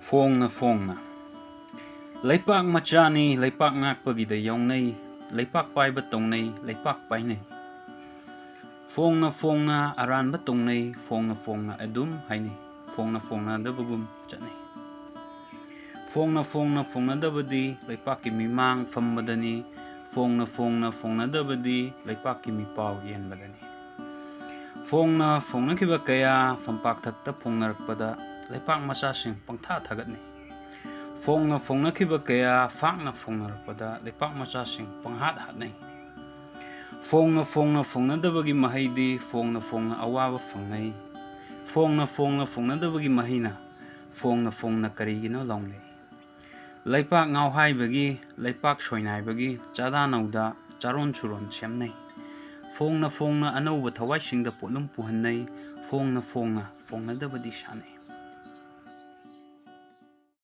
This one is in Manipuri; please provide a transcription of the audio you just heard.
ꯐꯣꯡꯅ ꯐꯣꯡꯅ ꯂꯩꯄꯥꯛ ꯃꯆꯥꯅꯤ ꯂꯩꯄꯥꯛ ꯉꯥꯛꯄꯒꯤꯗ ꯌꯥꯎꯅꯩ ꯂꯩꯄꯥꯛ ꯄꯥꯏꯕ ꯇꯧꯅꯩ ꯂꯩꯄꯥꯛ ꯄꯥꯏꯅꯩ ꯐꯣꯡꯅ ꯐꯣꯡꯅ ꯑꯔꯥꯟꯕ ꯇꯧꯅꯩ ꯐꯣꯡꯅ ꯐꯣꯡꯅ ꯑꯗꯨꯝ ꯍꯥꯏꯅꯩ ꯐꯣꯡꯅ ꯐꯣꯡꯅꯗꯕꯒꯨꯝ ꯆꯠꯅꯩ ꯐꯣꯡꯅ ꯐꯣꯡꯅ ꯐꯣꯡꯅꯗꯕꯗꯤ ꯂꯩꯄꯥꯛꯀꯤ ꯃꯤꯃꯥꯡ ꯐꯝꯕꯗꯅꯤ ꯐꯣꯡꯅ ꯐꯣꯡꯅ ꯐꯣꯡꯅꯗꯕꯗꯤ ꯂꯩꯄꯥꯛꯀꯤ ꯃꯤꯄꯥꯎ ꯌꯦꯟꯕꯗꯅꯤ ꯐꯣꯡꯅ ꯐꯣꯡꯅꯈꯤꯕ ꯀꯌꯥ ꯐꯝꯄꯥꯛꯊꯛꯇ ꯐꯣꯡꯅꯔꯛꯄꯗ ꯂꯩꯄꯥꯛ ꯃꯆꯥꯁꯤꯡ ꯄꯪꯊꯥ ꯊꯥꯒꯠꯅꯩ ꯐꯣꯡꯅ ꯐꯣꯡꯅꯈꯤꯕ ꯀꯌꯥ ꯐꯥꯛꯅ ꯐꯣꯡꯅꯔꯛꯄꯗ ꯂꯩꯄꯥꯛ ꯃꯆꯥꯁꯤꯡ ꯄꯪꯍꯥꯠ ꯍꯥꯠꯅꯩ ꯐꯣꯡꯅ ꯐꯣꯡꯅ ꯐꯣꯡꯅꯗꯕꯒꯤ ꯃꯍꯩꯗꯤ ꯐꯣꯡꯅ ꯐꯣꯡꯅ ꯑꯋꯥꯕ ꯐꯪꯅꯩ ꯐꯣꯡꯅ ꯐꯣꯡꯅ ꯐꯣꯡꯅꯗꯕꯒꯤ ꯃꯍꯩꯅ ꯐꯣꯡꯅ ꯐꯣꯡꯅ ꯀꯔꯤꯒꯤꯅꯣ ꯂꯥꯎꯅꯩ ꯂꯩꯄꯥꯛ ꯉꯥꯎꯍꯥꯏꯕꯒꯤ ꯂꯩꯄꯥꯛ ꯁꯣꯏꯅꯥꯏꯕꯒꯤ ꯆꯥꯗꯥ ꯅꯧꯗꯥ ꯆꯥꯔꯣꯟ ꯁꯨꯔꯣꯟ ꯁꯦꯝꯅꯩ ꯐꯣꯡꯅ ꯐꯣꯡꯅ ꯑꯅꯧꯕ ꯊꯋꯥꯏꯁꯤꯡꯗ ꯄꯣꯠꯂꯨꯝ ꯄꯨꯍꯟꯅꯩ ꯐꯣꯡꯅ ꯐꯣꯡꯅ ꯐꯣꯡꯅꯗꯕꯗꯤ ꯁꯥꯟꯅꯩ